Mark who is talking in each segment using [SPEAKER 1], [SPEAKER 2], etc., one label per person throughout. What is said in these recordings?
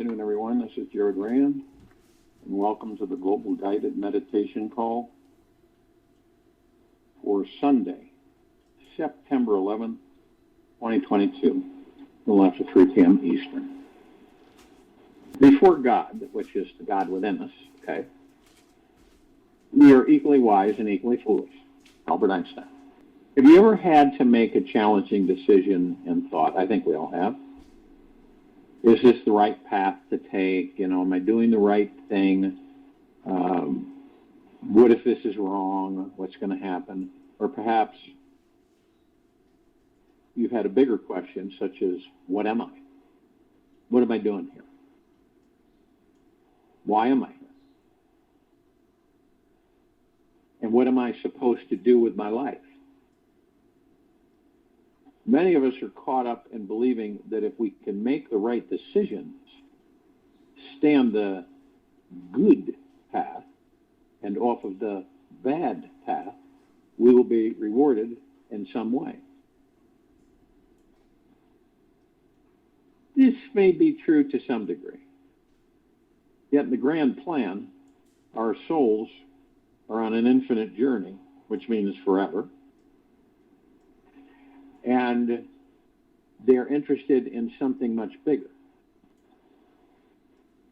[SPEAKER 1] afternoon, everyone. This is Jared Rand, and welcome to the Global Guided Meditation Call for Sunday, September 11th, 2022, a little after 3 p.m. Eastern. Before God, which is the God within us, okay, we are equally wise and equally foolish. Albert Einstein. Have you ever had to make a challenging decision and thought, I think we all have, is this the right path to take? Am I doing the right thing? What if this is wrong? What's going to happen? Or perhaps you've had a bigger question, such as, what am I? What am I doing here? Why am I here? And what am I supposed to do with my life? Many of us are caught up in believing that if we can make the right decisions, stay on the good path and off of the bad path, we will be rewarded in some way. This may be true to some degree. Yet in the grand plan, our souls are on an infinite journey, which means forever. And they're interested in something much bigger.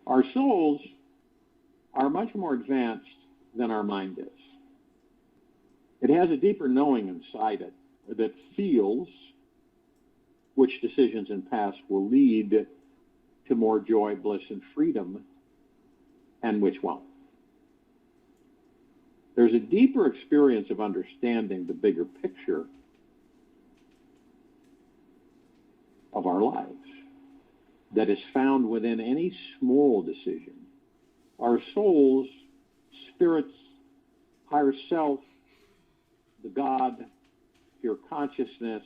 [SPEAKER 1] Our souls are much more advanced than our mind is. It has a deeper knowing inside it that feels which decisions and paths will lead to more joy, bliss, and freedom, and which won't. There's a deeper experience of understanding the bigger picture of our lives that is found within any small decision. Our souls, spirits, higher self, the God, pure consciousness,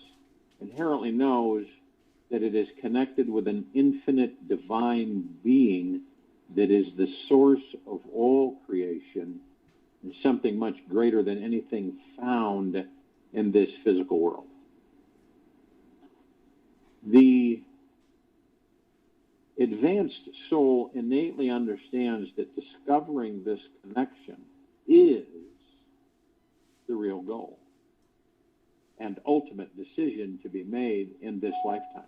[SPEAKER 1] inherently knows that it is connected with an infinite divine being that is the source of all creation and something much greater than anything found in this physical world. The advanced soul innately understands that discovering this connection is the real goal and ultimate decision to be made in this lifetime.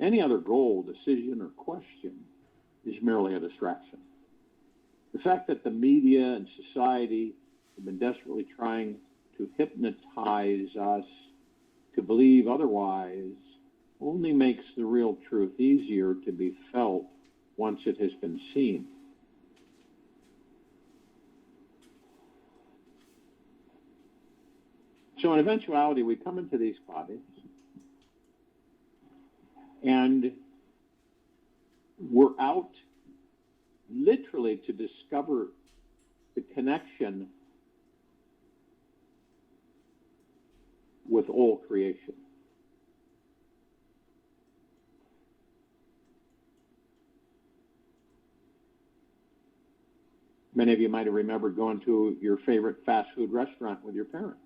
[SPEAKER 1] Any other goal, decision, or question is merely a distraction. The fact that the media and society have been desperately trying to hypnotize us to believe otherwise only makes the real truth easier to be felt once it has been seen. So in eventuality, we come into these bodies and we're out literally to discover the connection with all creation. Many of you might have remembered going to your favorite fast food restaurant with your parents,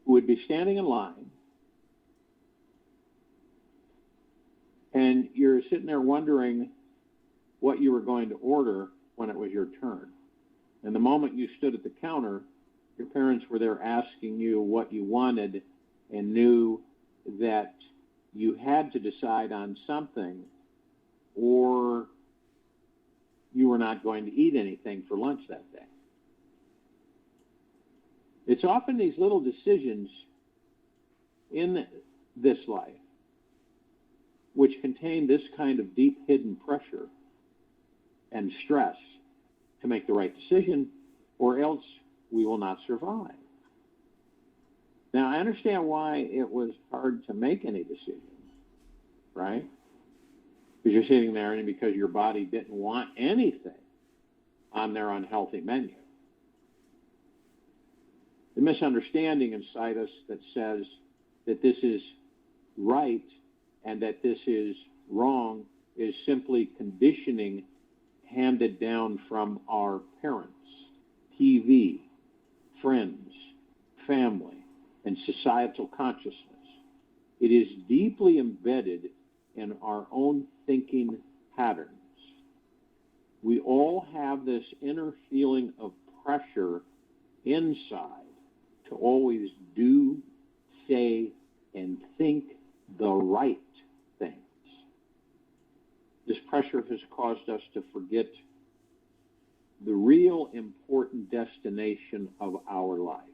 [SPEAKER 1] who would be standing in line, and you're sitting there wondering what you were going to order when it was your turn. And the moment you stood at the counter, your parents were there asking you what you wanted and knew that you had to decide on something or you were not going to eat anything for lunch that day. It's often these little decisions in this life which contain this kind of deep hidden pressure and stress to make the right decision, or else we will not survive. Now, I understand why it was hard to make any decisions, right? Because you're sitting there and because your body didn't want anything on their unhealthy menu. The misunderstanding inside us that says that this is right and that this is wrong is simply conditioning handed down from our parents, TV, friends, family, and societal consciousness. It is deeply embedded in our own thinking have this inner feeling of pressure inside to always do, say, and think the right things. This pressure has caused us to forget the real important destination of our lives.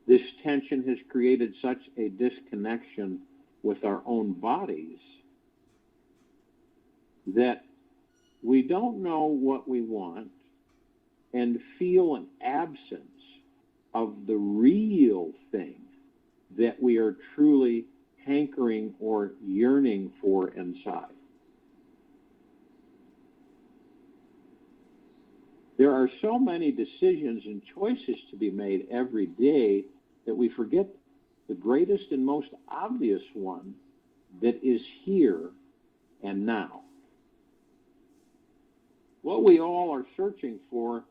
[SPEAKER 1] This tension has created such a disconnection with our own bodies that we don't know what we want and feel an absence of the real thing that we are truly hankering or yearning for inside. There are so many decisions and choices to be made every day that we forget the greatest and most obvious one that is here and now. What we all are searching for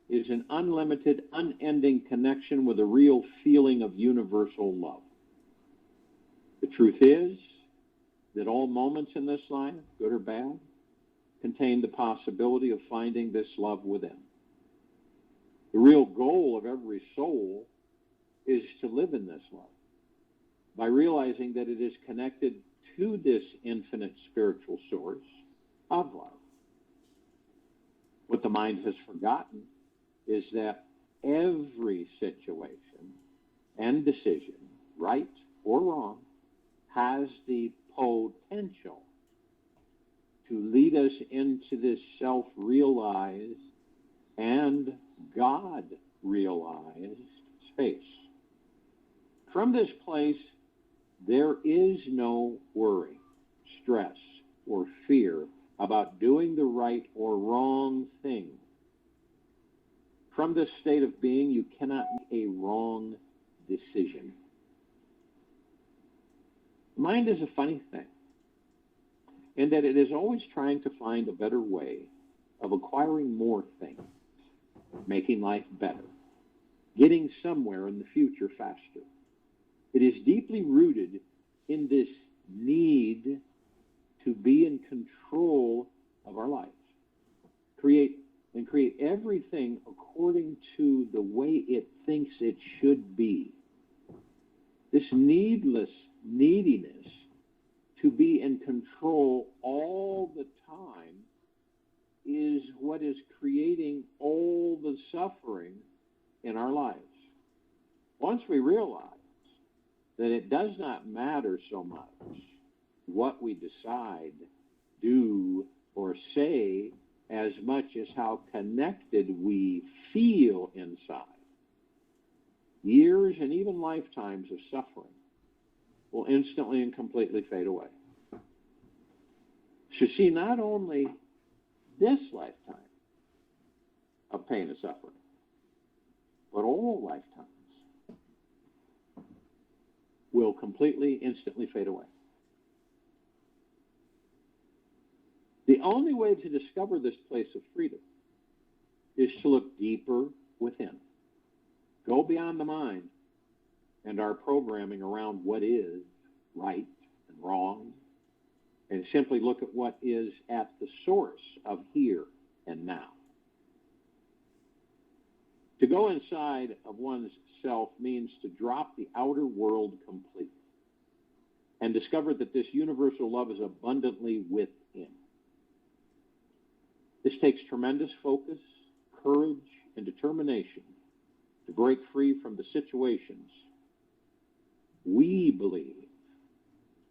[SPEAKER 1] is an unlimited, unending connection with a real feeling of universal love. The truth is that all moments in this life, good or bad, contain the possibility of finding this love within. The real goal of every soul is to live in this love by realizing that it is connected to this infinite spiritual source of love. What the mind has forgotten is that every situation and decision, right or wrong, has the potential to lead us into this self-realized and God-realized space. From this place, there is no worry, stress, or fear about doing the right or wrong thing. From this state of being, you cannot make a wrong decision. Mind is a funny thing, in that it is always trying to find a better way of acquiring more things, making life better, getting somewhere in the future faster. It is deeply rooted in this need to be in control of our lives, create everything according to the way it thinks it should be. This neediness to be in control all the time is what is creating all the suffering in our lives. Once we realize that it does not matter so much what we decide, do, or say, as much as how connected we feel inside, years and even lifetimes of suffering will instantly and completely fade away. So see, not only this lifetime of pain and suffering, but all lifetimes will completely, instantly fade away. The only way to discover this place of freedom is to look deeper within. Go beyond the mind and our programming around what is right and wrong, and simply look at what is at the source of here and now. To go inside of one's self means to drop the outer world completely and discover that this universal love is abundantly within. This takes tremendous focus, courage, and determination to break free from the situations we believe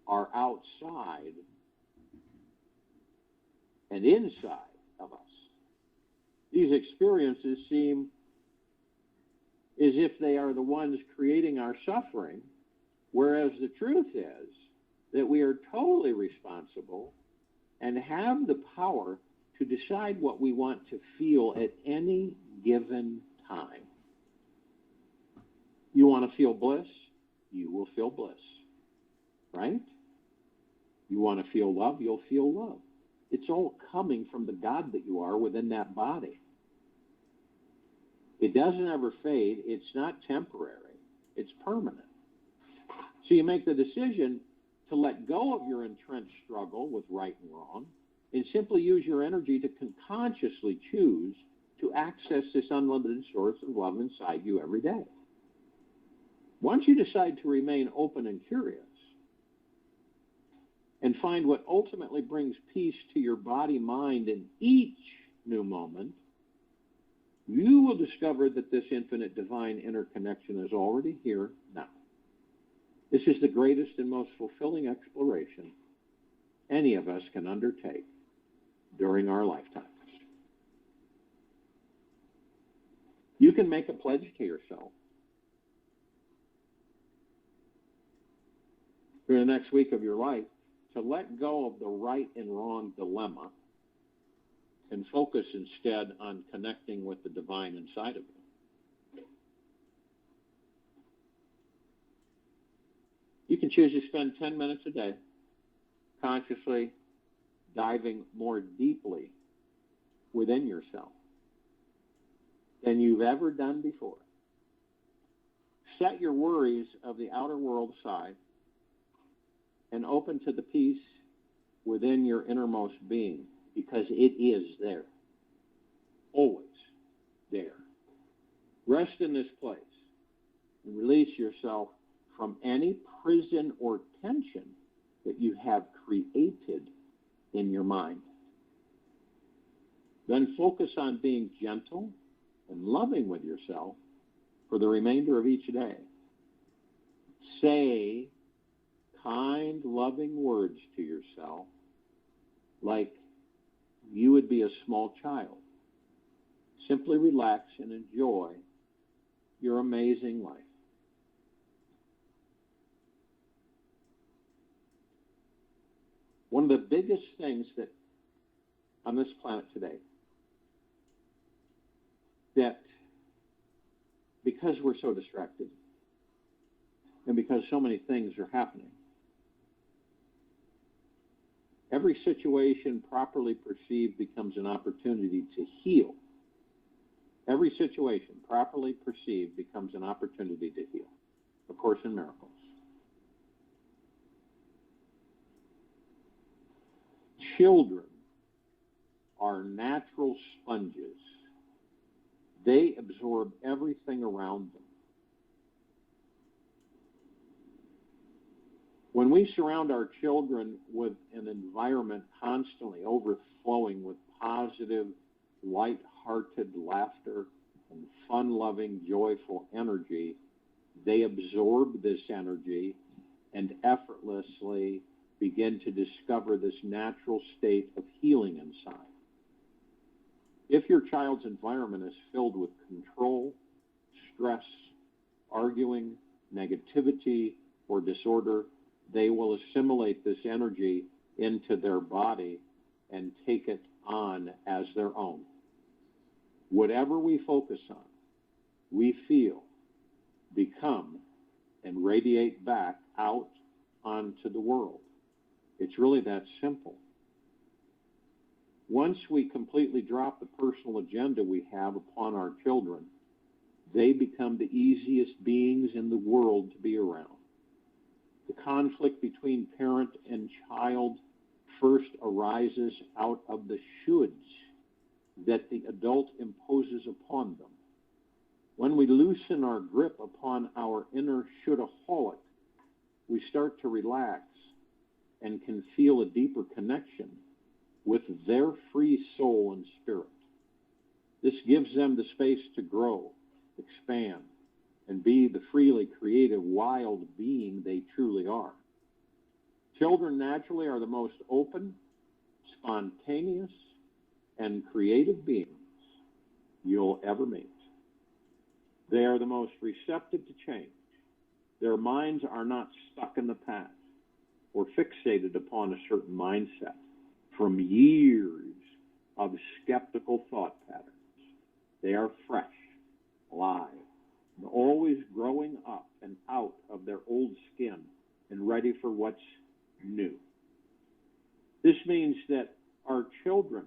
[SPEAKER 1] are outside and inside of us. These experiences seem as if they are the ones creating our suffering, whereas the truth is that we are totally responsible and have the power to decide what we want to feel at any given time. You want to feel bliss? You will feel bliss, right? You want to feel love? You'll feel love. It's all coming from the God that you are within that body. It doesn't ever fade. It's not temporary. It's permanent. So you make the decision to let go of your entrenched struggle with right and wrong and simply use your energy to consciously choose to access this unlimited source of love inside you every day. Once you decide to remain open and curious and find what ultimately brings peace to your body, mind in each new moment, you will discover that this infinite divine interconnection is already here now. This is the greatest and most fulfilling exploration any of us can undertake during our lifetimes. You can make a pledge to yourself for the next week of your life to let go of the right and wrong dilemma and focus instead on connecting with the divine inside of you. You can choose to spend 10 minutes a day consciously diving more deeply within yourself than you've ever done before. Set your worries of the outer world aside and open to the peace within your innermost being, because it is there, always there. Rest in this place and release yourself from any prison or tension that you have created in your mind. Then focus on being gentle and loving with yourself for the remainder of each day. Say kind, loving words to yourself like you would be a small child. Simply relax and enjoy your amazing life. One of the biggest things that on this planet today, that because we're so distracted and because so many things are happening, every situation properly perceived becomes an opportunity to heal. Every situation properly perceived becomes an opportunity to heal. A Course in Miracles. Children are natural sponges. They absorb everything around them. When we surround our children with an environment constantly overflowing with positive, light-hearted laughter and fun-loving, joyful energy, they absorb this energy and effortlessly begin to discover this natural state of healing inside. If your child's environment is filled with control, stress, arguing, negativity, or disorder, they will assimilate this energy into their body and take it on as their own. Whatever we focus on, we feel, become, and radiate back out onto the world. It's really that simple. Once we completely drop the personal agenda we have upon our children, they become the easiest beings in the world to be around. The conflict between parent and child first arises out of the shoulds that the adult imposes upon them. When we loosen our grip upon our inner shoulda-holic, we start to relax and can feel a deeper connection with their free soul and spirit. This gives them the space to grow, expand, and be the freely creative, wild being they truly are. Children naturally are the most open, spontaneous, and creative beings you'll ever meet. They are the most receptive to change. Their minds are not stuck in the past or fixated upon a certain mindset from years of skeptical thought patterns. They are fresh, alive, and always growing up and out of their old skin and ready for what's new. This means that our children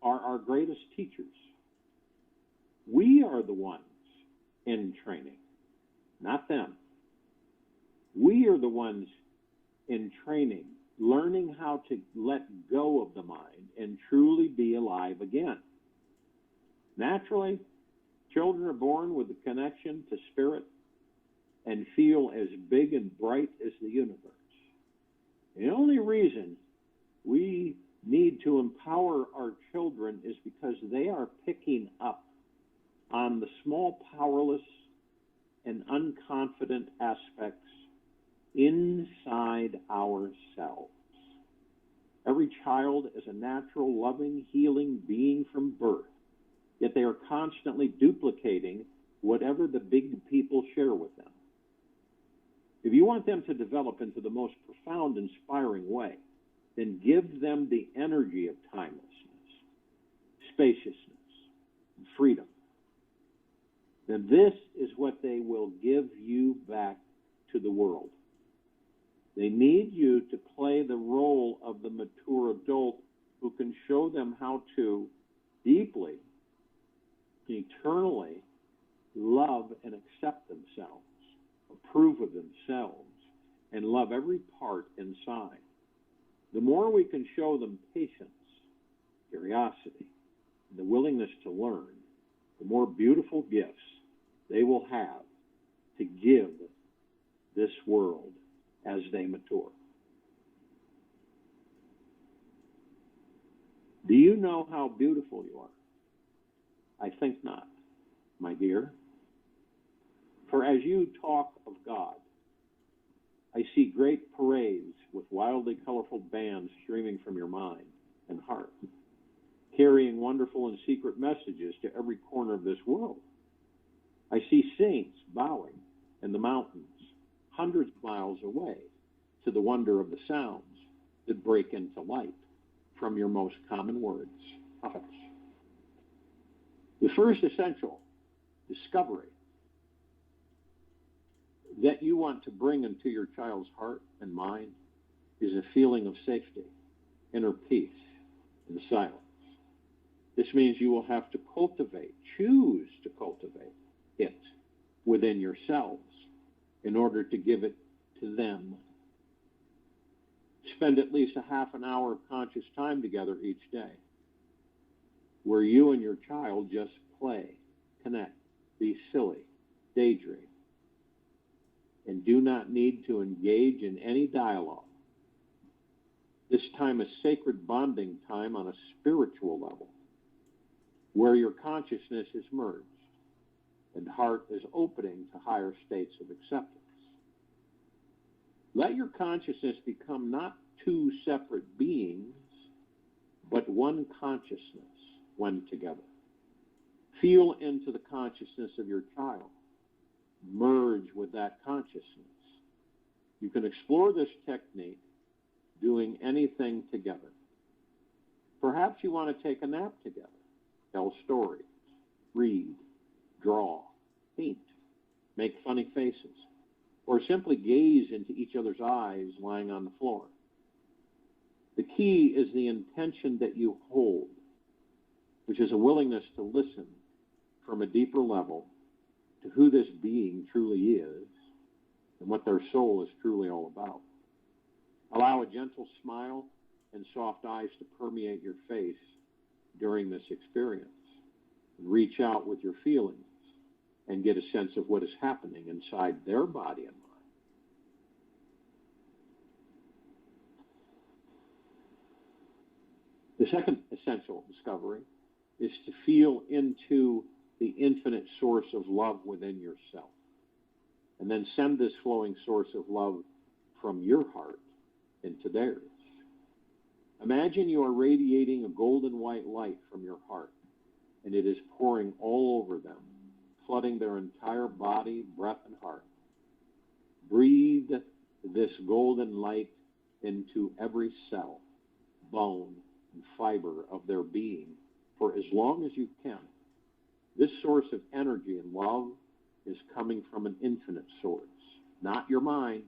[SPEAKER 1] are our greatest teachers. We are the ones in training, not them. We are the ones in training learning how to let go of the mind and truly be alive again. Naturally, children are born with a connection to spirit and feel as big and bright as the universe. The only reason we need to empower our children is because they are picking up on the small, powerless, and unconfident aspects inside ourselves. Every child is a natural, loving, healing being from birth, yet they are constantly duplicating whatever the big people share with them. If you want them to develop into the most profound, inspiring way, then give them the energy of timelessness, spaciousness, and freedom. Then this is what they will give you back to the world. They need you to play the role of the mature adult who can show them how to deeply, eternally love and accept themselves, approve of themselves, and love every part inside. The more we can show them patience, curiosity, and the willingness to learn, the more beautiful gifts they will have to give this world as they mature. Do you know how beautiful you are? I think not, my dear. For as you talk of God, I see great parades with wildly colorful bands streaming from your mind and heart, carrying wonderful and secret messages to every corner of this world. I see saints bowing in the mountains, hundreds of miles away, to the wonder of the sounds that break into light from your most common words, prophets. The first essential discovery that you want to bring into your child's heart and mind is a feeling of safety, inner peace, and silence. This means you will have to choose to cultivate it within yourselves in order to give it to them. Spend at least a half an hour of conscious time together each day, where you and your child just play, connect, be silly, daydream, and do not need to engage in any dialogue. This time is sacred bonding time on a spiritual level, where your consciousness is merged and heart is opening to higher states of acceptance. Let your consciousness become not two separate beings, but one consciousness when together. Feel into the consciousness of your child. Merge with that consciousness. You can explore this technique doing anything together. Perhaps you want to take a nap together, tell stories, read, draw, paint, make funny faces, or simply gaze into each other's eyes lying on the floor. The key is the intention that you hold, which is a willingness to listen from a deeper level to who this being truly is and what their soul is truly all about. Allow a gentle smile and soft eyes to permeate your face during this experience. Reach out with your feelings and get a sense of what is happening inside their body and mind. The second essential discovery is to feel into the infinite source of love within yourself, and then send this flowing source of love from your heart into theirs. Imagine you are radiating a golden white light from your heart, and it is pouring all over them, flooding their entire body, breath, and heart. Breathe this golden light into every cell, bone, and fiber of their being for as long as you can. This source of energy and love is coming from an infinite source, not your mind,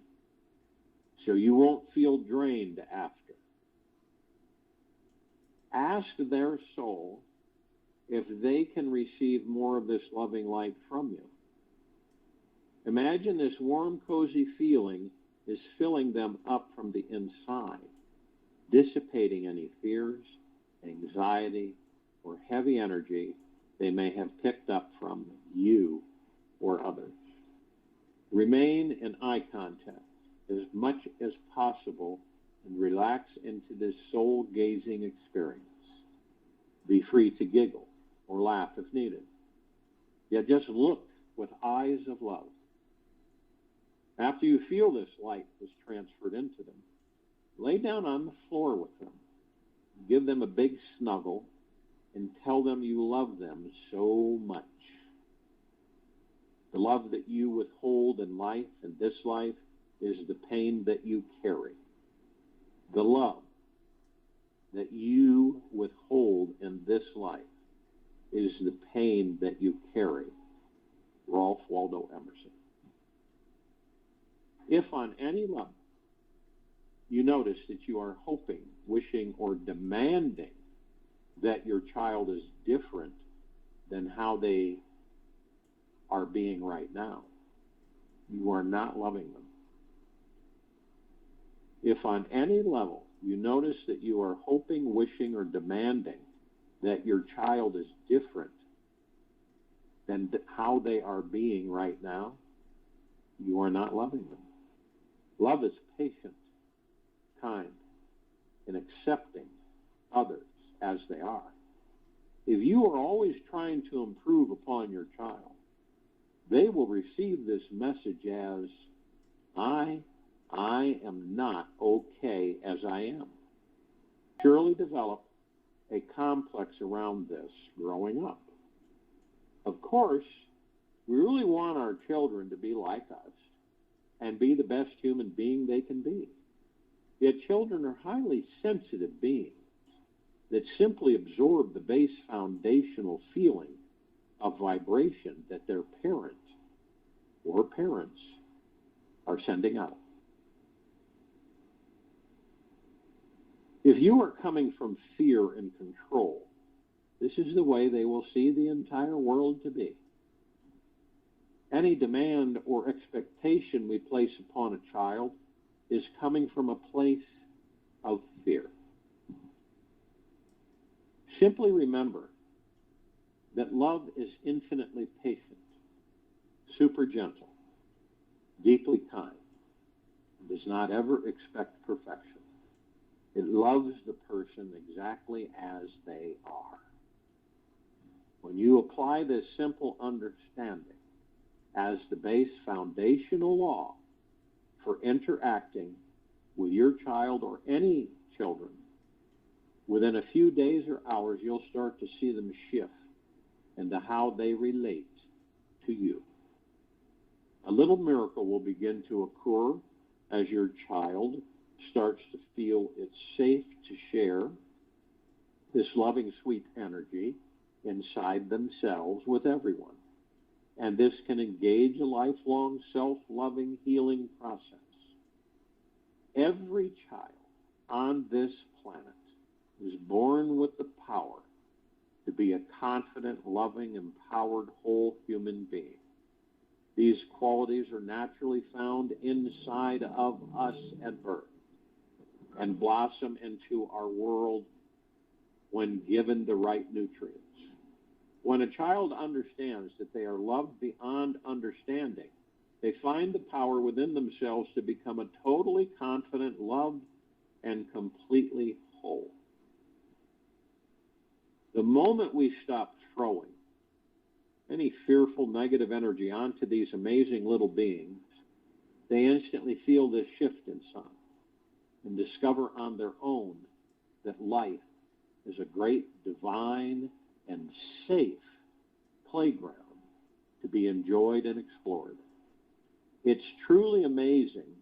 [SPEAKER 1] so you won't feel drained after. Ask their soul if they can receive more of this loving light from you. Imagine this warm, cozy feeling is filling them up from the inside, dissipating any fears, anxiety, or heavy energy they may have picked up from you or others. Remain in eye contact as much as possible and relax into this soul-gazing experience. Be free to giggle or laugh if needed. Yet just look with eyes of love. After you feel this light was transferred into them, lay down on the floor with them. Give them a big snuggle and tell them you love them so much. The love that you withhold in life and this life is the pain that you carry. The love that you withhold in this life is the pain that you carry. Ralph Waldo Emerson. If on any level you notice that you are hoping, wishing, or demanding that your child is different than how they are being right now, you are not loving them. If on any level you notice that you are hoping, wishing, or demanding that your child is different than how they are being right now, you are not loving them. Love is patient, kind, and accepting others as they are. If you are always trying to improve upon your child, they will receive this message as, I am not okay as I am. Surely develop a complex around this growing up. Of course, we really want our children to be like us and be the best human being they can be. Yet children are highly sensitive beings that simply absorb the base foundational feeling of vibration that their parent or parents are sending out. If you are coming from fear and control, this is the way they will see the entire world to be. Any demand or expectation we place upon a child is coming from a place of fear. Simply remember that love is infinitely patient, super gentle, deeply kind, and does not ever expect perfection. It loves the person exactly as they are. When you apply this simple understanding as the base foundational law for interacting with your child or any children, within a few days or hours, you'll start to see them shift into how they relate to you. A little miracle will begin to occur as your child starts to feel it's safe to share this loving, sweet energy inside themselves with everyone. And this can engage a lifelong self-loving healing process. Every child on this planet is born with the power to be a confident, loving, empowered, whole human being. These qualities are naturally found inside of us at birth and blossom into our world when given the right nutrients. When a child understands that they are loved beyond understanding, they find the power within themselves to become a totally confident, loved, and completely whole. The moment we stop throwing any fearful negative energy onto these amazing little beings, they instantly feel this shift inside and discover on their own that life is a great, divine, and safe playground to be enjoyed and explored. It's truly amazing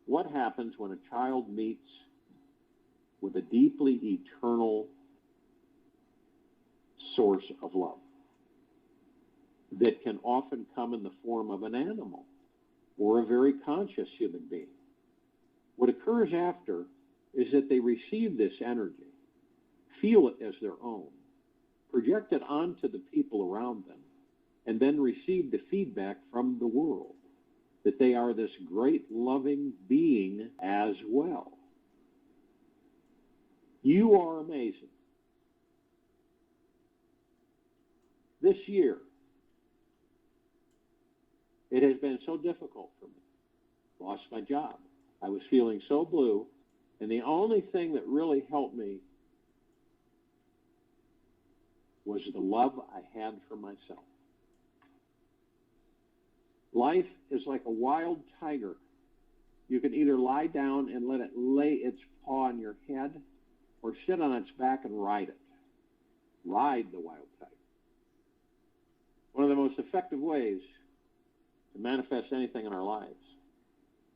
[SPEAKER 1] what happens when a child meets with a deeply eternal source of love that can often come in the form of an animal or a very conscious human being. What occurs after is that they receive this energy, feel it as their own, project it onto the people around them, and then receive the feedback from the world that they are this great loving being as well. You are amazing. This year, it has been so difficult for me. Lost my job. I was feeling so blue, and the only thing that really helped me was the love I had for myself. Life is like a wild tiger. You can either lie down and let it lay its paw on your head, or sit on its back and ride it. Ride the wild tiger. One of the most effective ways to manifest anything in our lives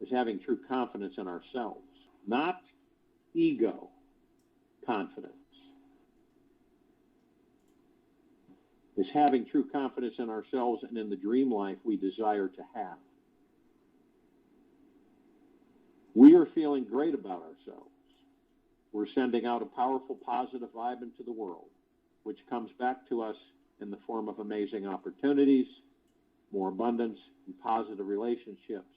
[SPEAKER 1] is having true confidence in ourselves, not ego confidence. Is having true confidence in ourselves and in the dream life we desire to have. We are feeling great about ourselves. We're sending out a powerful, positive vibe into the world, which comes back to us in the form of amazing opportunities, more abundance, and positive relationships.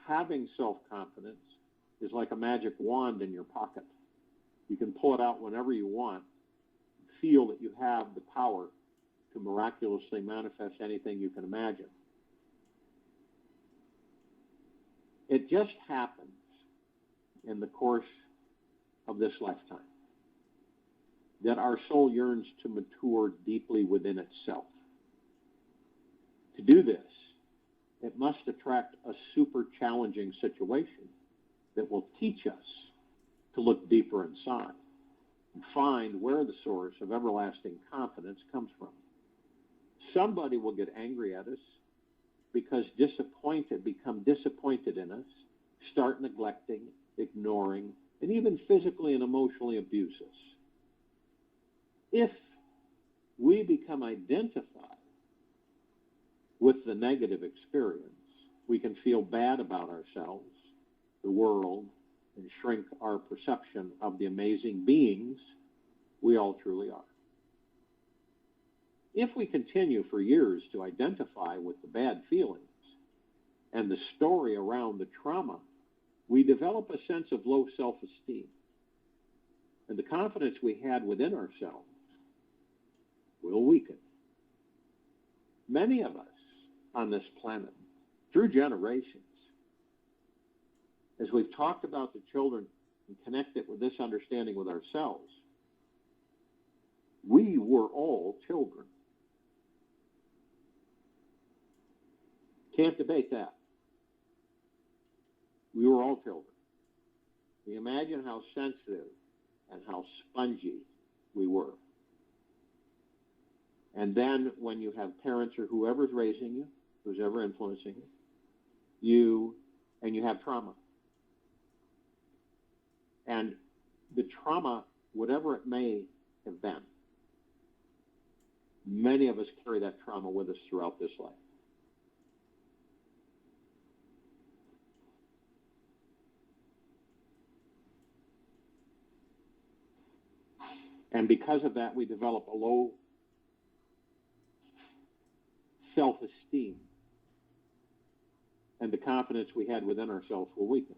[SPEAKER 1] Having self-confidence is like a magic wand in your pocket. You can pull it out whenever you want, feel that you have the power to miraculously manifest anything you can imagine. It just happens in the course of this lifetime that our soul yearns to mature deeply within itself. To do this, it must attract a super challenging situation that will teach us to look deeper inside and find where the source of everlasting confidence comes from. Somebody will get angry at us because become disappointed in us, start neglecting, ignoring, and even physically and emotionally abuse us. If we become identified with the negative experience, we can feel bad about ourselves, the world, and shrink our perception of the amazing beings we all truly are. If we continue for years to identify with the bad feelings and the story around the trauma, we develop a sense of low self-esteem. And the confidence we had within ourselves will weaken. Many of us on this planet, through generations, as we've talked about the children and connected with this understanding with ourselves, we were all children. Can't debate that. We were all children. Can you imagine how sensitive and how spongy we were? And then when you have parents or whoever's raising you, who's ever influencing you, and you have trauma. And the trauma, whatever it may have been, many of us carry that trauma with us throughout this life. And because of that, we develop a low self-esteem. And the confidence we had within ourselves will weaken.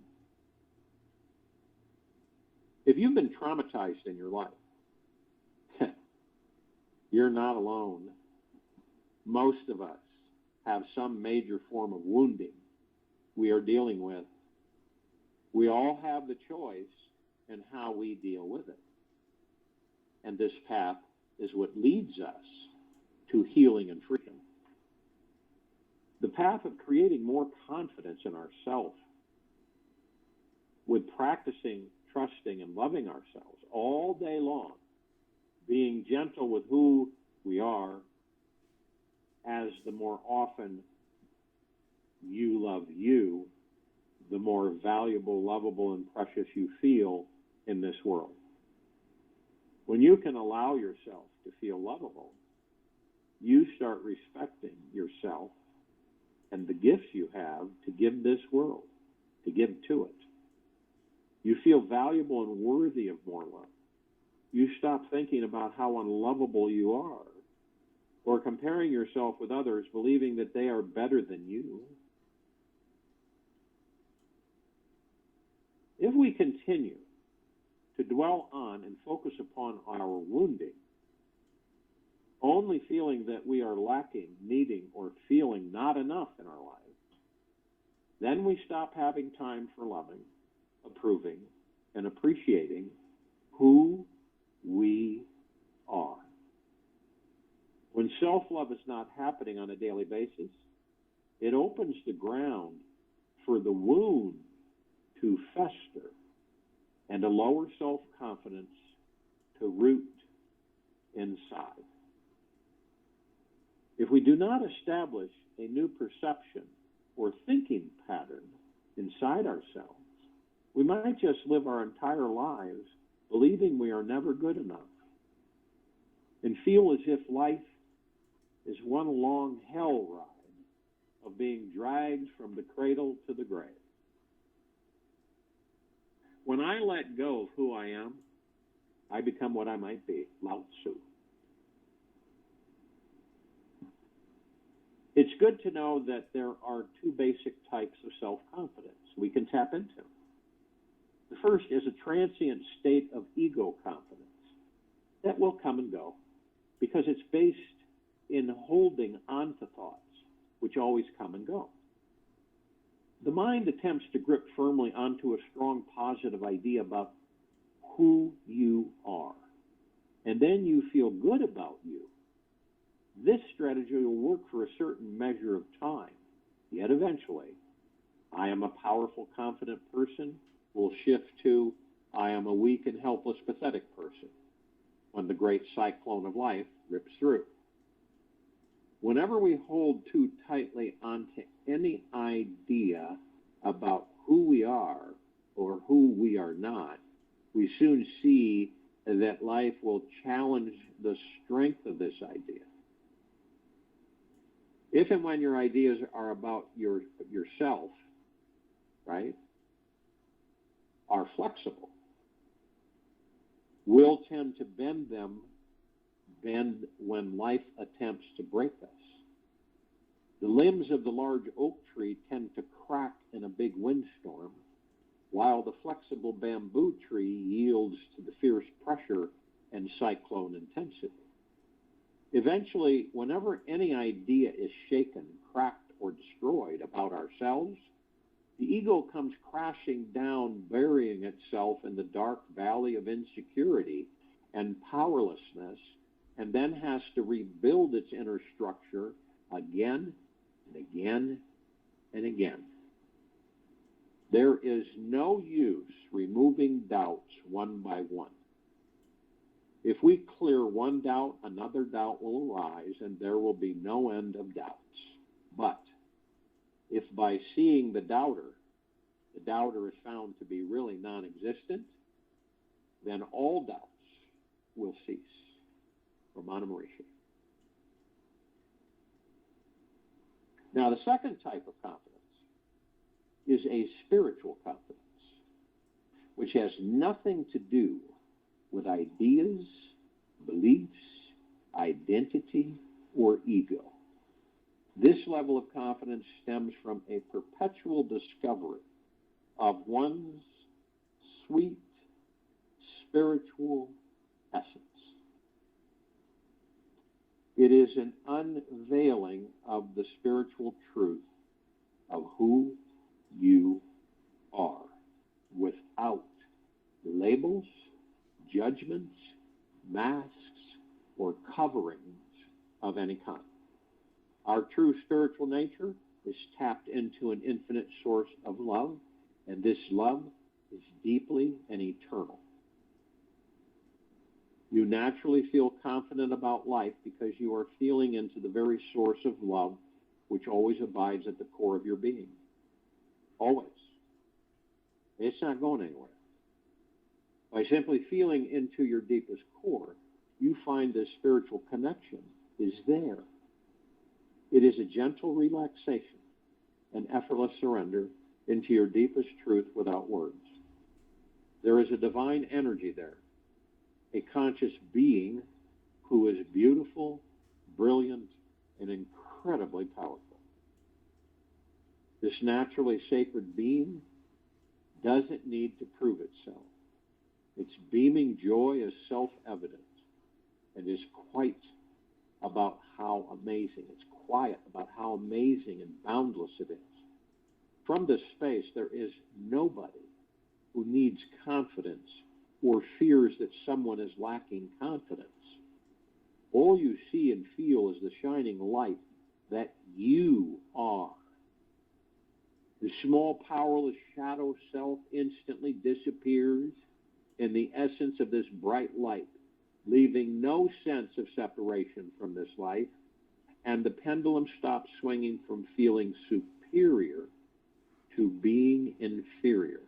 [SPEAKER 1] If you've been traumatized in your life, you're not alone. Most of us have some major form of wounding we are dealing with. We all have the choice in how we deal with it. And this path is what leads us to healing and freedom. The path of creating more confidence in ourselves with practicing, trusting, and loving ourselves all day long, being gentle with who we are, as the more often you love you, the more valuable, lovable, and precious you feel in this world. When you can allow yourself to feel lovable, you start respecting yourself and the gifts you have to give this world, to give to it. You feel valuable and worthy of more love. You stop thinking about how unlovable you are, or comparing yourself with others, believing that they are better than you. If we continue to dwell on and focus upon our wounding, only feeling that we are lacking, needing, or feeling not enough in our lives, then we stop having time for loving, approving, and appreciating who we are. When self-love is not happening on a daily basis, it opens the ground for the wound to fester and a lower self-confidence to root inside. If we do not establish a new perception or thinking pattern inside ourselves, we might just live our entire lives believing we are never good enough and feel as if life is one long hell ride of being dragged from the cradle to the grave. When I let go of who I am, I become what I might be, Lao Tzu. It's good to know that there are two basic types of self-confidence we can tap into. The first is a transient state of ego confidence that will come and go because it's based in holding on to thoughts which always come and go. The mind attempts to grip firmly onto a strong positive idea about who you are, and then you feel good about you. This strategy will work for a certain measure of time, yet eventually, I am a powerful, confident person will shift to, I am a weak and helpless, pathetic person when the great cyclone of life rips through. Whenever we hold too tightly onto any idea about who we are or who we are not, we soon see that life will challenge the strength of this idea. If and when your ideas are about yourself, right, are flexible, we'll tend to bend when life attempts to break us. The limbs of the large oak tree tend to crack in a big windstorm, while the flexible bamboo tree yields to the fierce pressure and cyclone intensity. Eventually, whenever any idea is shaken, cracked, or destroyed about ourselves, the ego comes crashing down, burying itself in the dark valley of insecurity and powerlessness, and then has to rebuild its inner structure again and again and again. There is no use removing doubts one by one. If we clear one doubt, another doubt will arise, and there will be no end of doubts. But if by seeing the doubter is found to be really non-existent, then all doubts will cease. Ramana Maharishi. Now, the second type of confidence is a spiritual confidence, which has nothing to do with ideas, beliefs, identity, or ego. This level of confidence stems from a perpetual discovery of one's sweet spiritual essence. It is an unveiling of the spiritual truth of who you are without labels, judgments, masks, or coverings of any kind. Our true spiritual nature is tapped into an infinite source of love, and this love is deeply and eternal. You naturally feel confident about life because you are feeling into the very source of love, which always abides at the core of your being. Always. It's not going anywhere. By simply feeling into your deepest core, you find this spiritual connection is there. It is a gentle relaxation, an effortless surrender into your deepest truth without words. There is a divine energy there, a conscious being who is beautiful, brilliant, and incredibly powerful. This naturally sacred being doesn't need to prove itself. Its beaming joy is self-evident and is quite about how amazing. It's quiet about how amazing and boundless it is. From this space, there is nobody who needs confidence or fears that someone is lacking confidence. All you see and feel is the shining light that you are. The small, powerless shadow self instantly disappears in the essence of this bright light, leaving no sense of separation from this life, and the pendulum stops swinging from feeling superior to being inferior.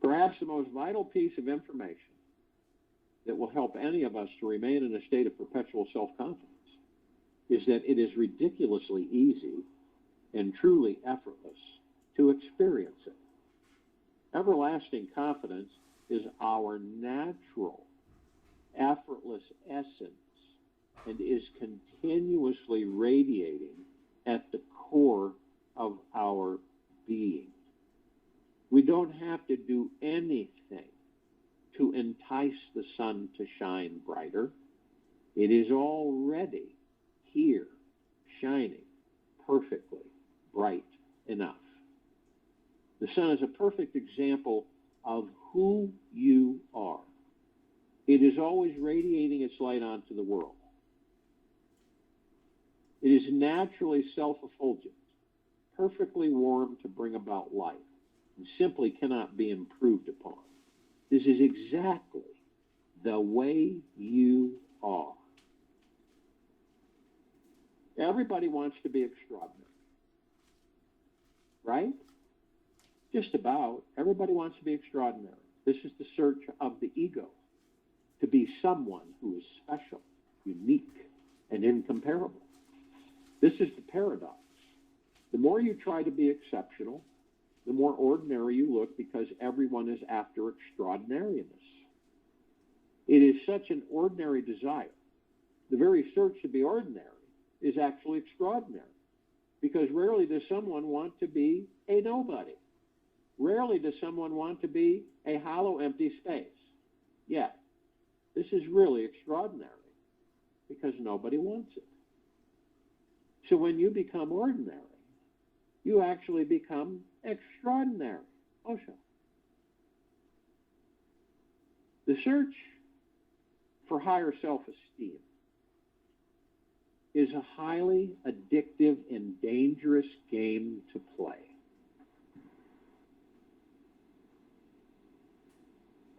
[SPEAKER 1] Perhaps the most vital piece of information that will help any of us to remain in a state of perpetual self-confidence is that it is ridiculously easy and truly effortless to experience it. Everlasting confidence is our natural, effortless essence and is continuously radiating at the core of our being. We don't have to do anything to entice the sun to shine brighter. It is already here, shining perfectly bright enough. The sun is a perfect example of who you are. It is always radiating its light onto the world. It is naturally self-effulgent, perfectly warm to bring about life, and simply cannot be improved upon. This is exactly the way you are. Everybody wants to be extraordinary, right? Just about. Everybody wants to be extraordinary. This is the search of the ego, to be someone who is special, unique, and incomparable. This is the paradox. The more you try to be exceptional, the more ordinary you look because everyone is after extraordinariness. It is such an ordinary desire. The very search to be ordinary is actually extraordinary because rarely does someone want to be a nobody. Rarely does someone want to be a hollow, empty space. Yet, this is really extraordinary because nobody wants it. So when you become ordinary, you actually become extraordinary. Osho. The search for higher self-esteem is a highly addictive and dangerous game to play.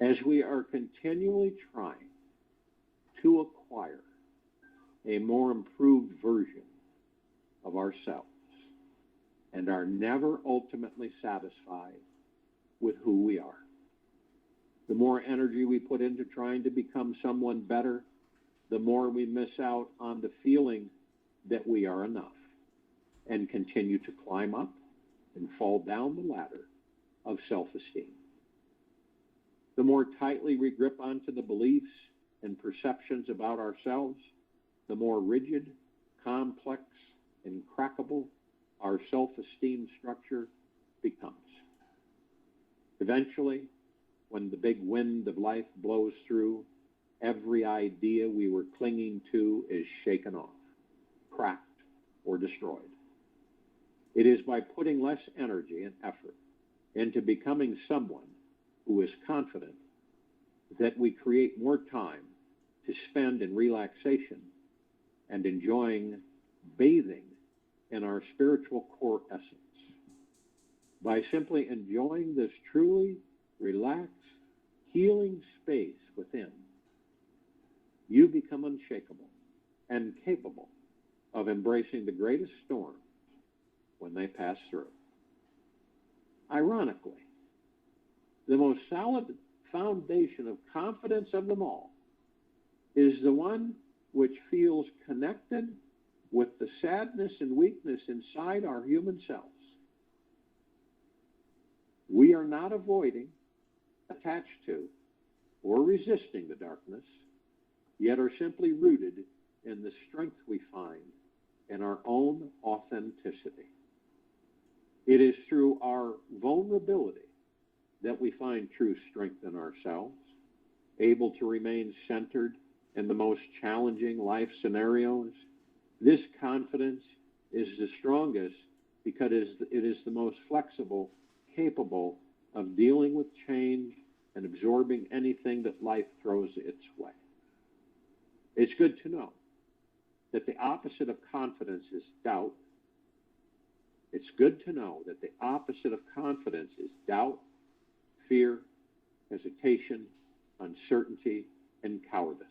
[SPEAKER 1] As we are continually trying to acquire a more improved version of ourselves and are never ultimately satisfied with who we are. The more energy we put into trying to become someone better, the more we miss out on the feeling that we are enough and continue to climb up and fall down the ladder of self-esteem. The more tightly we grip onto the beliefs and perceptions about ourselves, the more rigid, complex, and crackable our self-esteem structure becomes. Eventually, when the big wind of life blows through, every idea we were clinging to is shaken off, cracked, or destroyed. It is by putting less energy and effort into becoming someone who is confident that we create more time to spend in relaxation and enjoying bathing in our spiritual core essence. By simply enjoying this truly relaxed, healing space within, you become unshakable and capable of embracing the greatest storms when they pass through. Ironically, the most solid foundation of confidence of them all is the one which feels connected with the sadness and weakness inside our human selves. We are not avoiding, attached to, or resisting the darkness, yet are simply rooted in the strength we find in our own authenticity. It is through our vulnerability that we find true strength in ourselves, able to remain centered in the most challenging life scenarios. This confidence is the strongest because it is the most flexible, capable of dealing with change and absorbing anything that life throws its way. It's good to know that the opposite of confidence is doubt. It's good to know that the opposite of confidence is doubt, fear, hesitation, uncertainty, and cowardice.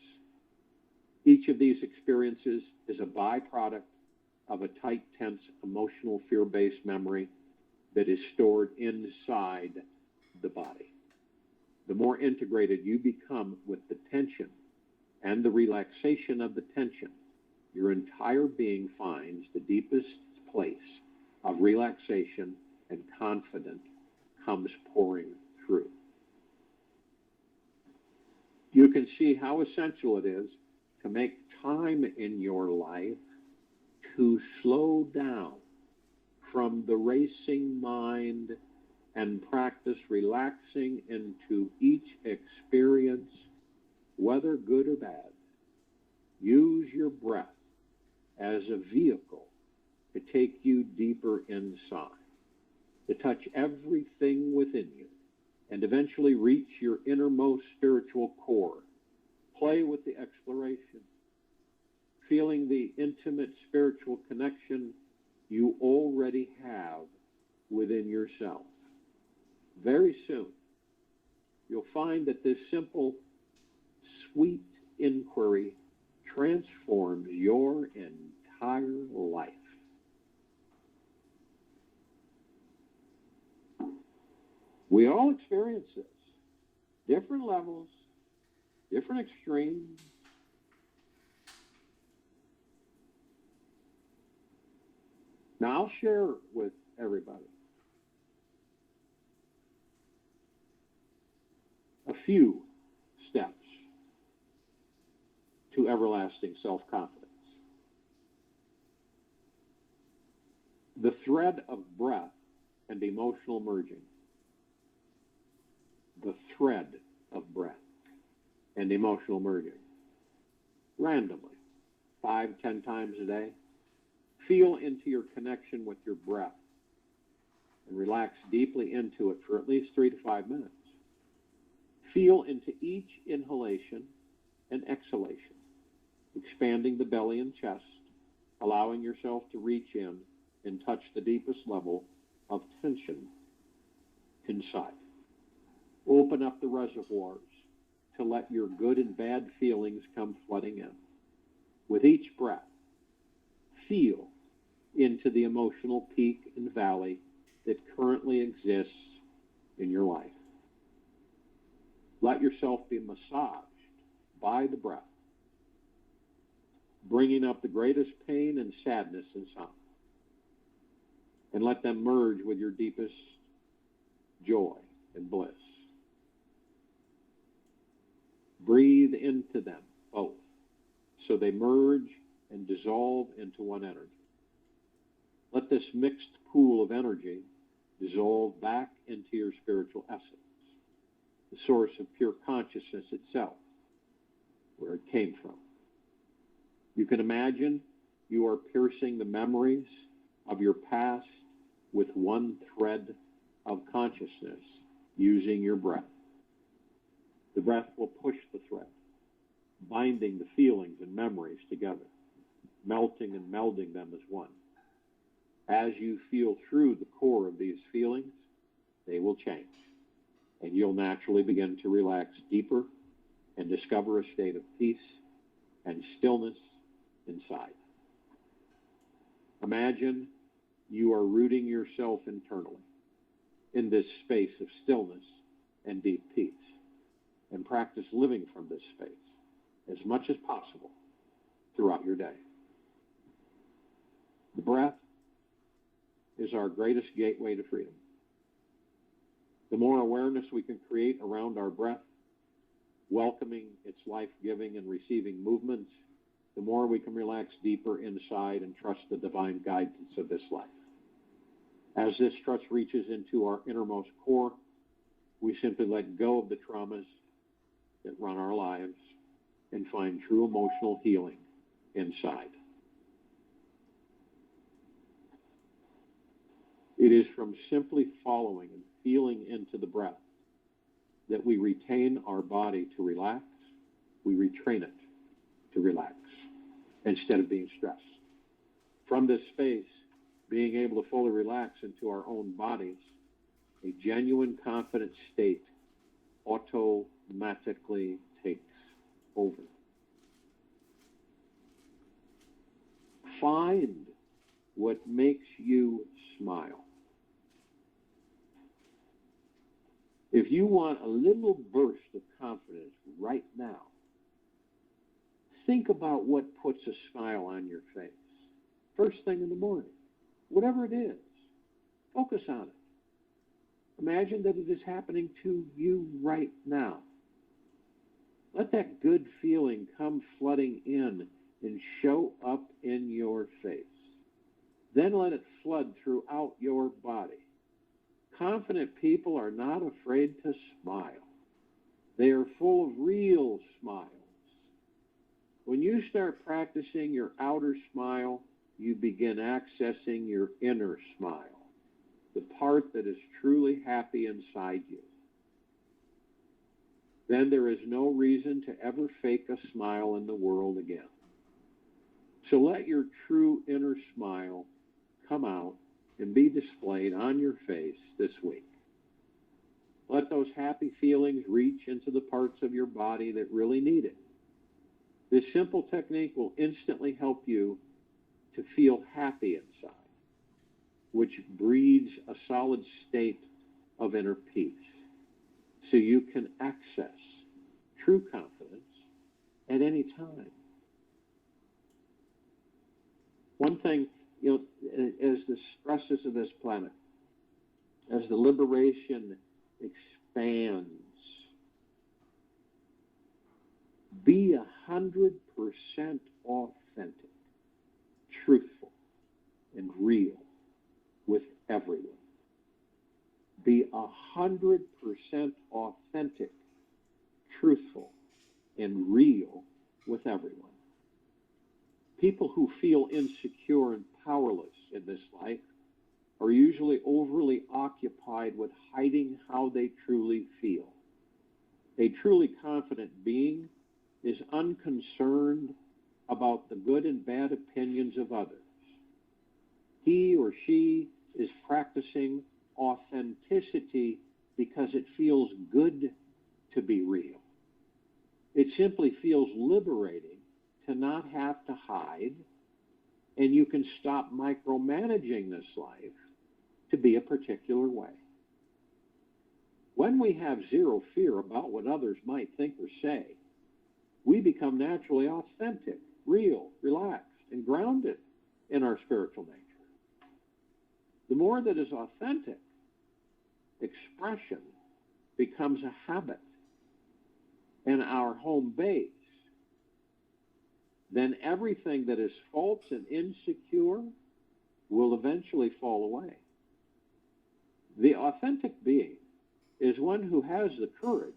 [SPEAKER 1] Each of these experiences is a byproduct of a tight, tense, emotional, fear-based memory that is stored inside the body. The more integrated you become with the tension and the relaxation of the tension, your entire being finds the deepest place of relaxation, and confidence comes pouring through. You can see how essential it is to make time in your life to slow down from the racing mind and practice relaxing into each experience, whether good or bad. Use your breath as a vehicle to take you deeper inside, to touch everything within you, and eventually reach your innermost spiritual core. Play with the exploration, feeling the intimate spiritual connection you already have within yourself. Very soon, you'll find that this simple, sweet inquiry transforms your entire life. We all experience this. Different levels, different extremes. Now, I'll share with everybody a few steps to everlasting self-confidence. The thread of breath and emotional merging. The thread of breath and emotional merging. Randomly, 5-10 times a day, feel into your connection with your breath and relax deeply into it for at least 3 to 5 minutes. Feel into each inhalation and exhalation, expanding the belly and chest, allowing yourself to reach in and touch the deepest level of tension inside. Open up the reservoirs to let your good and bad feelings come flooding in. With each breath, feel into the emotional peak and valley that currently exists in your life. Let yourself be massaged by the breath, bringing up the greatest pain and sadness inside, and let them merge with your deepest joy and bliss. Breathe into them both so they merge and dissolve into one energy. Let this mixed pool of energy dissolve back into your spiritual essence, the source of pure consciousness itself, where it came from. You can imagine you are piercing the memories of your past with one thread of consciousness using your breath. The breath will push the thread, binding the feelings and memories together, melting and melding them as one. As you feel through the core of these feelings, they will change, and you'll naturally begin to relax deeper and discover a state of peace and stillness inside. Imagine you are rooting yourself internally in this space of stillness and deep peace, and practice living from this space as much as possible throughout your day. The breath is our greatest gateway to freedom. The more awareness we can create around our breath, welcoming its life-giving and receiving movements, the more we can relax deeper inside and trust the divine guidance of this life. As this trust reaches into our innermost core, We simply let go of the traumas that run our lives and find true emotional healing inside. It is from simply following and feeling into the breath that we retain our body to relax. We retrain it to relax instead of being stressed. From this space, being able to fully relax into our own bodies, a genuine confident state automatically takes over. Find what makes you smile. If you want a little burst of confidence right now, think about what puts a smile on your face. First thing in the morning, whatever it is, focus on it. Imagine that it is happening to you right now. Let that good feeling come flooding in and show up in your face. Then let it flood throughout your body. Confident people are not afraid to smile. They are full of real smiles. When you start practicing your outer smile, you begin accessing your inner smile, the part that is truly happy inside you. Then there is no reason to ever fake a smile in the world again. So let your true inner smile come out and be displayed on your face this week. Let those happy feelings reach into the parts of your body that really need it. This simple technique will instantly help you to feel happy inside, which breeds a solid state of inner peace, so you can access true confidence at any time. One thing, as the stresses of this planet, as the liberation expands, be 100% authentic, truthful, and real with everyone. Be 100% authentic, truthful, and real with everyone. People who feel insecure and powerless in this life are usually overly occupied with hiding how they truly feel. A truly confident being is unconcerned about the good and bad opinions of others. He or she is practicing authenticity because it feels good to be real. It simply feels liberating to not have to hide, and you can stop micromanaging this life to be a particular way. When we have zero fear about what others might think or say, we become naturally authentic, real, relaxed, and grounded in our spiritual nature. The more that is authentic, expression becomes a habit and our home base. Then everything that is false and insecure will eventually fall away. The authentic being is one who has the courage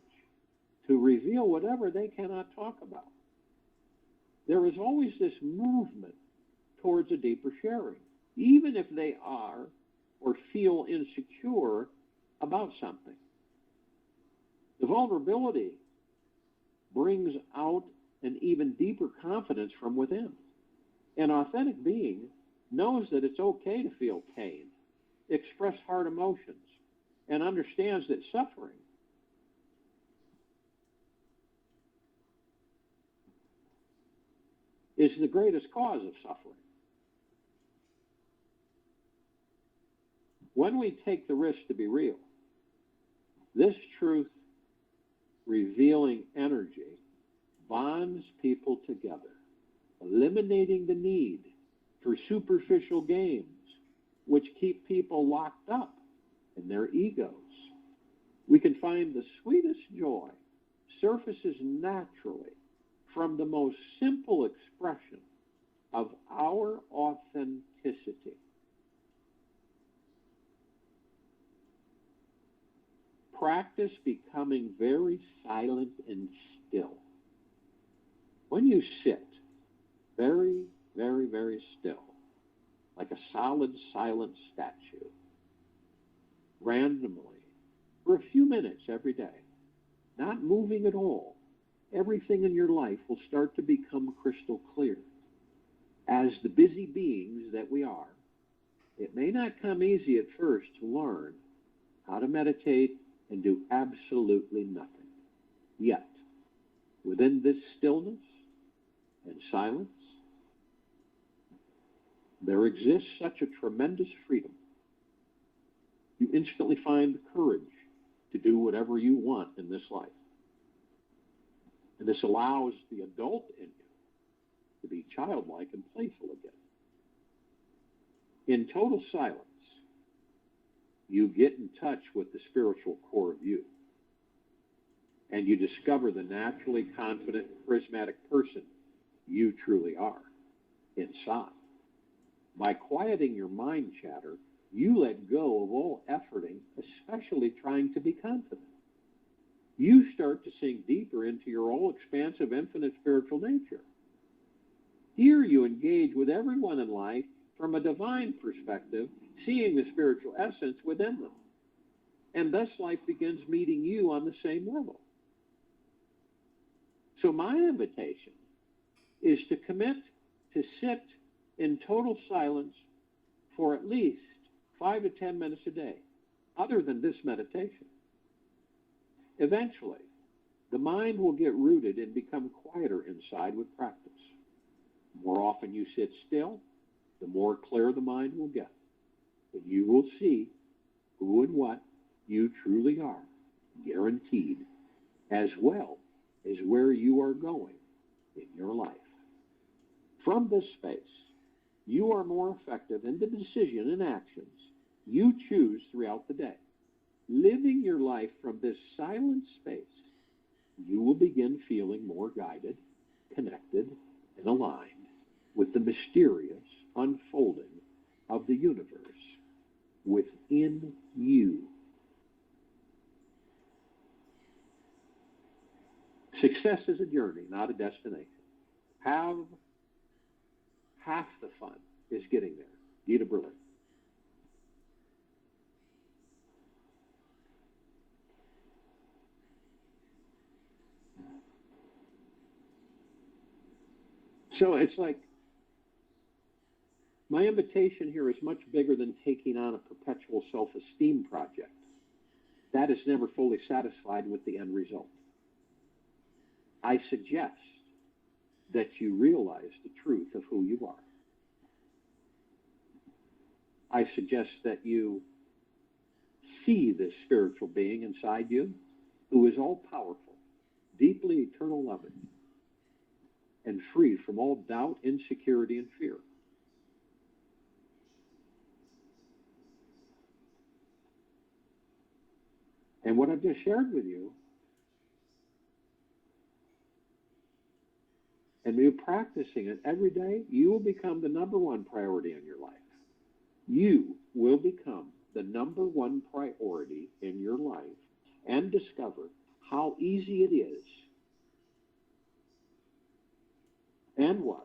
[SPEAKER 1] to reveal whatever they cannot talk about. There is always this movement towards a deeper sharing, even if they are or feel insecure about something. The vulnerability brings out an even deeper confidence from within. An authentic being knows that it's okay to feel pain, express hard emotions, and understands that suffering is the greatest cause of suffering. When we take the risk to be real, this truth revealing energy bonds people together, eliminating the need for superficial games which keep people locked up in their egos. We can find the sweetest joy surfaces naturally from the most simple expression of our authenticity. practice becoming very silent and still. When you sit very, very, very still, like a solid, silent statue, randomly, for a few minutes every day, not moving at all, everything in your life will start to become crystal clear. As the busy beings that we are, it may not come easy at first to learn how to meditate and do absolutely nothing. Yet, within this stillness and silence, there exists such a tremendous freedom. You instantly find the courage to do whatever you want in this life. And this allows the adult in you to be childlike and playful again. In total silence, you get in touch with the spiritual core of you. And you discover the naturally confident, charismatic person you truly are inside. By quieting your mind chatter, you let go of all efforting, especially trying to be confident. You start to sink deeper into your all-expansive, infinite spiritual nature. Here you engage with everyone in life from a divine perspective, seeing the spiritual essence within them. And thus life begins meeting you on the same level. So my invitation is to commit to sit in total silence for at least 5 to 10 minutes a day, other than this meditation. Eventually, the mind will get rooted and become quieter inside with practice. The more often you sit still, the more clear the mind will get. And you will see who and what you truly are, guaranteed, as well as where you are going in your life. From this space, you are more effective in the decision and actions you choose throughout the day. Living your life from this silent space, you will begin feeling more guided, connected, and aligned with the mysterious unfolding of the universe within you. Success is a journey, not a destination. Half the fun is getting there. Gita Berlin. So it's like my invitation here is much bigger than taking on a perpetual self-esteem project. That is never fully satisfied with the end result. I suggest that you realize the truth of who you are. I suggest that you see this spiritual being inside you who is all-powerful, deeply eternal loving, and free from all doubt, insecurity, and fear. And what I've just shared with you, and you practicing it every day, you will become the number one priority in your life. You will become the number one priority in your life and discover how easy it is and was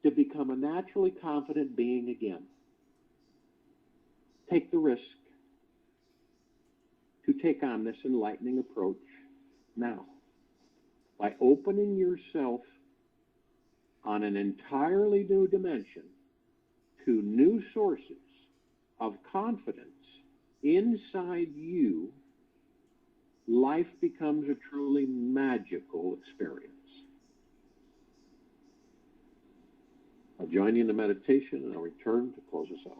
[SPEAKER 1] to become a naturally confident being again. Take the risk to take on this enlightening approach now by opening yourself on an entirely new dimension to new sources of confidence inside you. Life becomes a truly magical experience. I'll join you in the meditation and I'll return to close us out.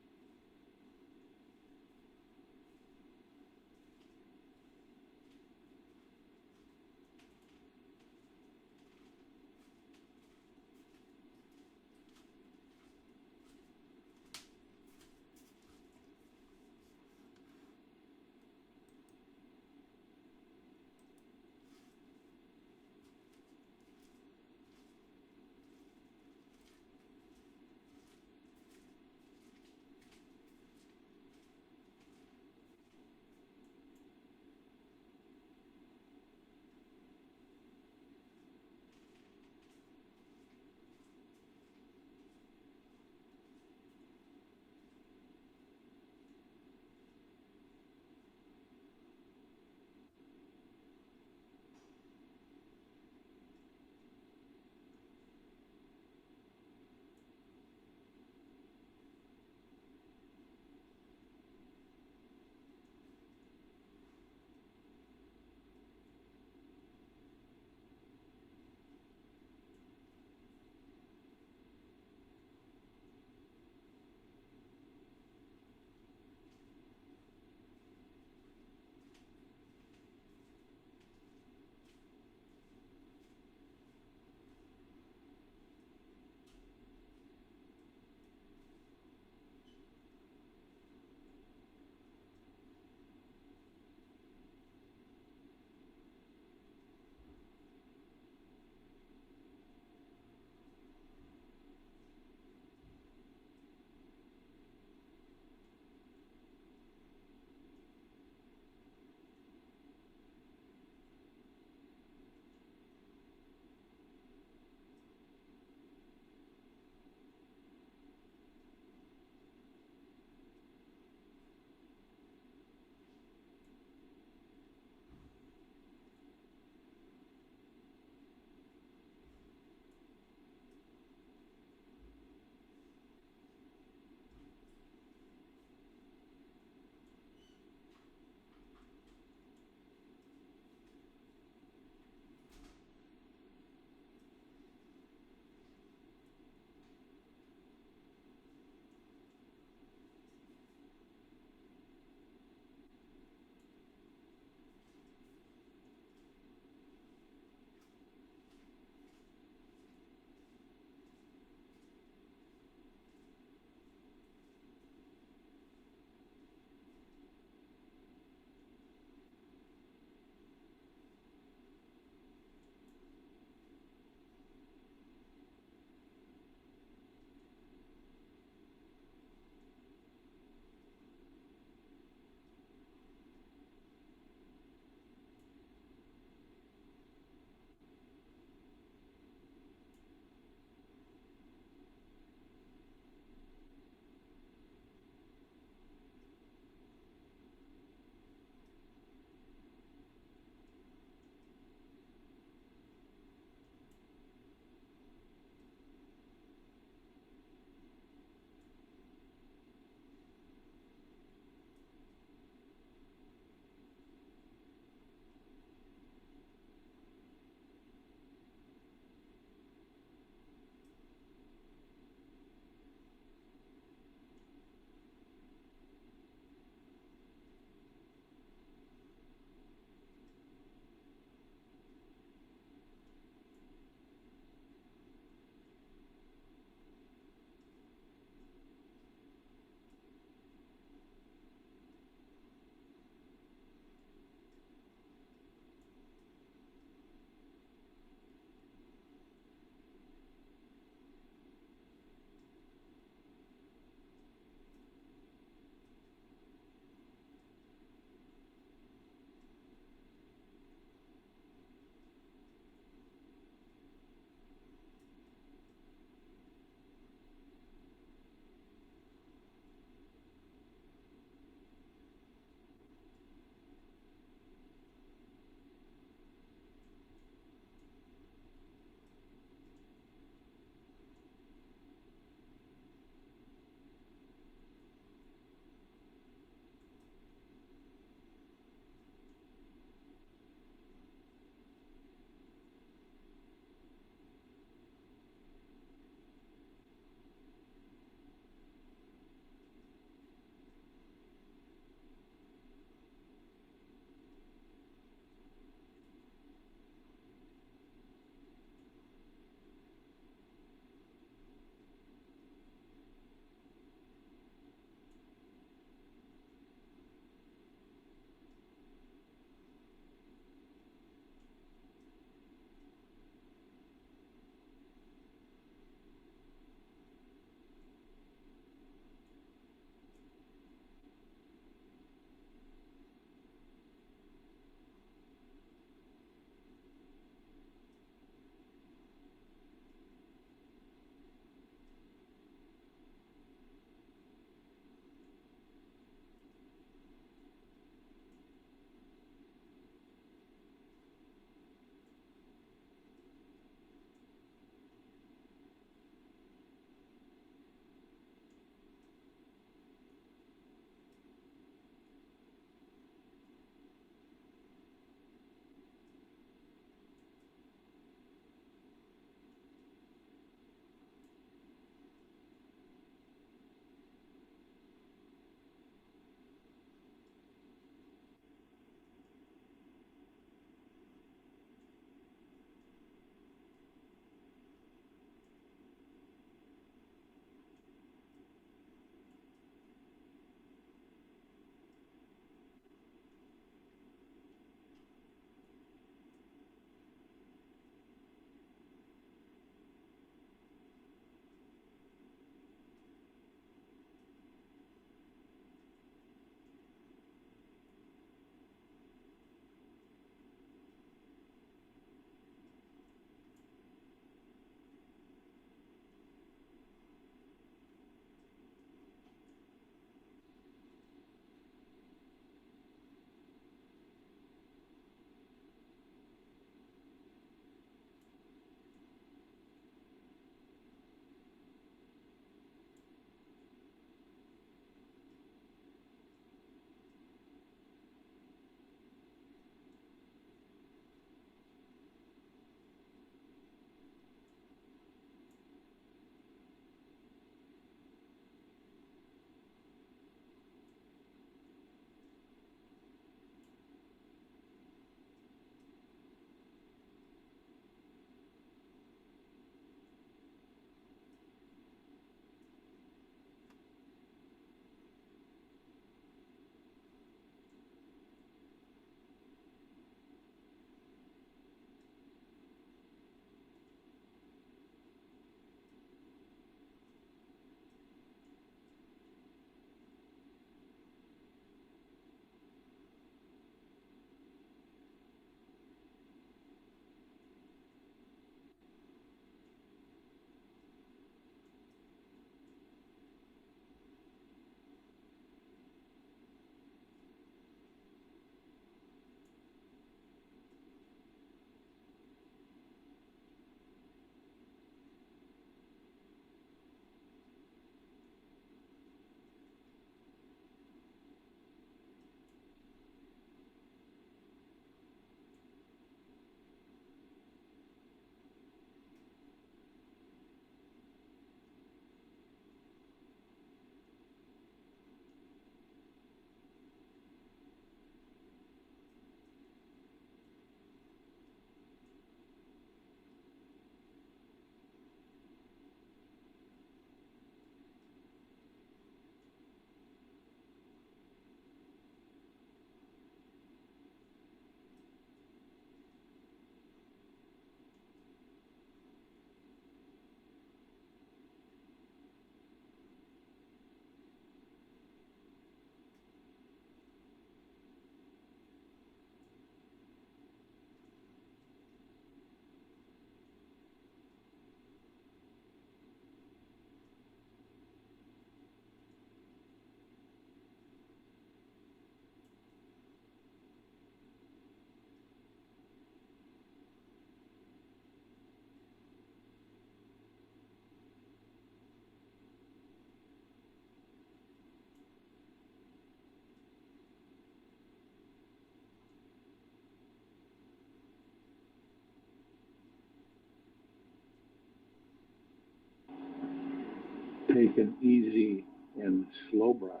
[SPEAKER 1] Take an easy and slow breath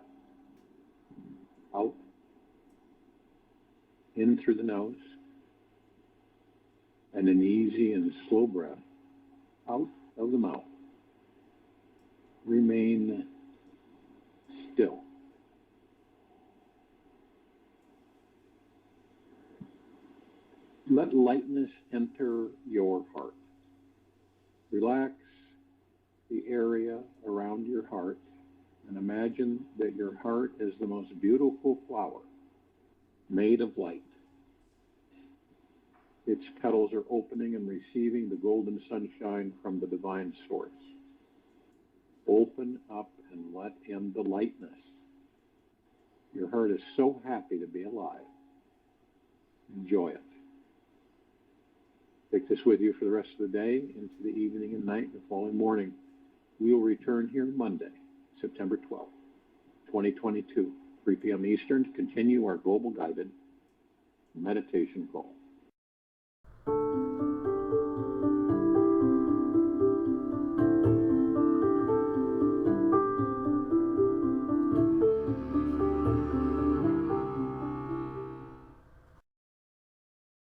[SPEAKER 1] out, in through the nose, and an easy and slow breath out of the mouth. Remain still. Let lightness enter your heart. Relax the area around your heart and imagine that your heart is the most beautiful flower made of light. Its petals are opening and receiving the golden sunshine from the divine source. Open up and let in the lightness. Your heart is so happy to be alive. Enjoy it. Take this with you for the rest of the day, into the evening and night, and the following morning. We will return here Monday, September 12th, 2022, 3 p.m. Eastern, to continue our global guided meditation call.